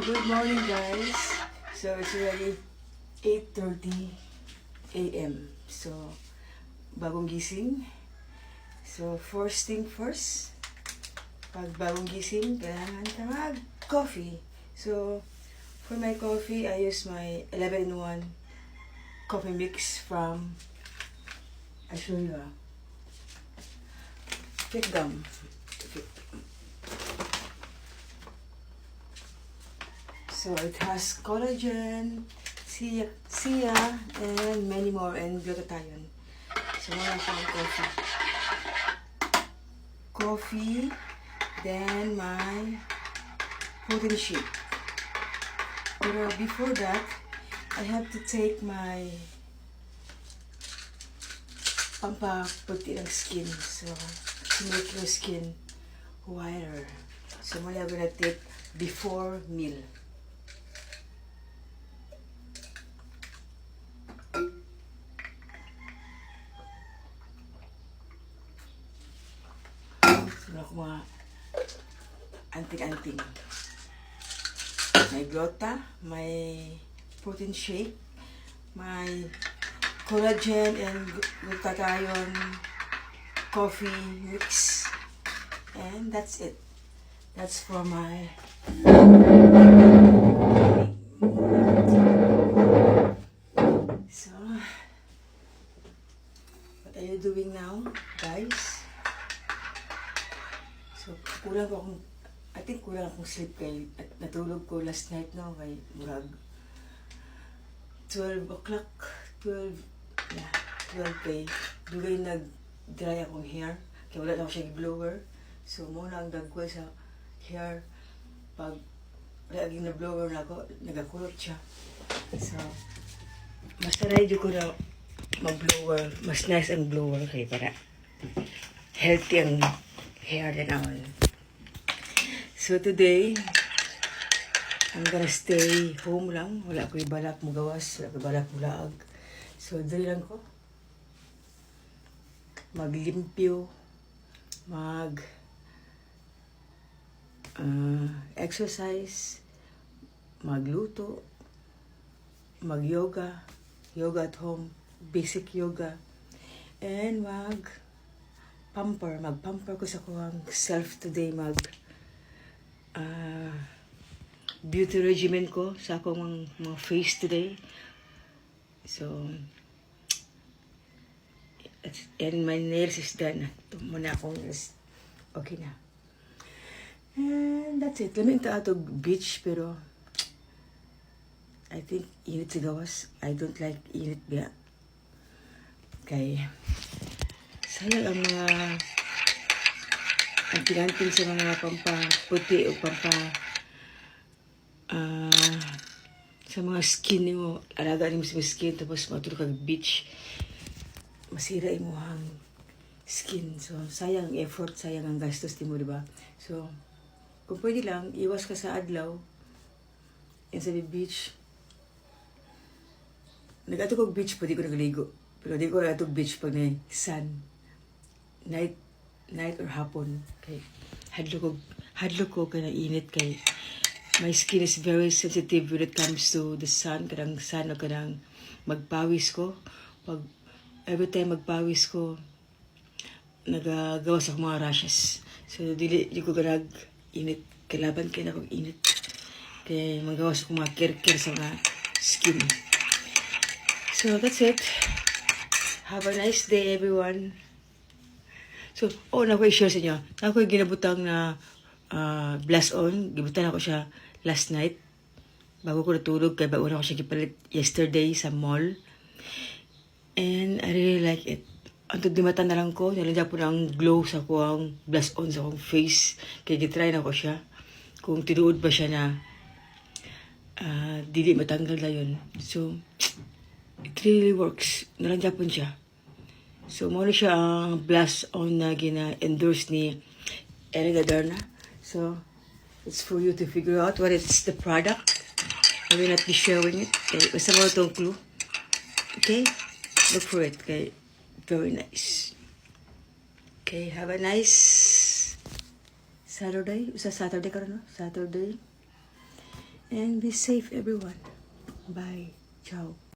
Good morning, guys. So it's already 8:30 a.m. So bagong gising. So first thing first, pag bagong gising, kailangan ka mag-coffee. So for my coffee, I use my 11-in-1 coffee mix from, I show you Pick Gum. So it has collagen, sea, and many more, and glutathione. So wala siyang coffee. Coffee, then my protein shake. But before that, I have to take my pampaputi ng skin. So to make your skin whiter. So I'm gonna take before meal. Ako mga anting-anting. May glota, may protein shake, may collagen and glutathione coffee mix, and that's it. That's for my so what are you doing now, guys? So, I think kulang akong sleep kay natulog ko last night no, kay murag 12 o'clock, 12 kay dugay nag-dry akong hair, kaya wala na ako siya blower. So, muna ang dagkoy sa hair, pag laging na blower na ako, nagakulot siya. So, mas taray ko na mag-blower, mas nice ang blower kay para healthy ang hair and all. So today, I'm gonna stay home lang. Wala ko ibalak mo gawas, wala ko ibalak mo laag. So dali lang ko. Maglimpyo, exercise, magluto, yoga at home, basic yoga, and mag-pamper ko sa kuwang self today, beauty regimen ko sa akong mga face today. So, and my nails is done. Ito muna akong nails. Okay na. And that's it. Lamin ta atog beach, pero I think init sa gawas. I don't like init biya. Kay sayang ang mga anting-anting sa mga pampaputi o sa mga skin mo, alagaan mo sa skin, tapos matulog kag beach, masira mo ang skin. So, sayang ang effort, sayang ang gastos mo, di ba? So, kung pwede lang, iwas ka sa adlaw, yan sa beach. Nag-ato kong beach, pwede ko nagligo. Pero di ko nag-ato beach pag na sun. Night or hapon. Kay hadlo ko kay init kay my skin is very sensitive when it comes to the sun. Kadang sun o kadang magpawis ko. Pag every time magpawis ko, nagagawas ako mga rashes. So di ko ganag init. Kailaban kay na kong init. Kaya magawas ako mga care sa mga skin. So that's it. Have a nice day, everyone. So, nako'y share sa inyo. Nako'y ginabutang na blast on. Gibutan ako siya last night. Bago ko natulog. Kaya bago na ako siya gipalit yesterday sa mall. And I really like it. Antod dimatan na lang ko. Nalandya po na ang glow sa kuwang blast on sa akong face. Kaya gitry na ko siya. Kung tinuod ba siya na dili matanggal na yun. So, it really works. Nalandya po siya. So, muna siya ang blast on na gina-endorse ni Eric Adarna. So, it's for you to figure out what is the product. I will not be sharing it. Okay, basta mo itong clue. Okay? Look for it. Okay? Very nice. Okay, have a nice Saturday. Saturday ka rin, no? Saturday. And be safe, everyone. Bye. Ciao.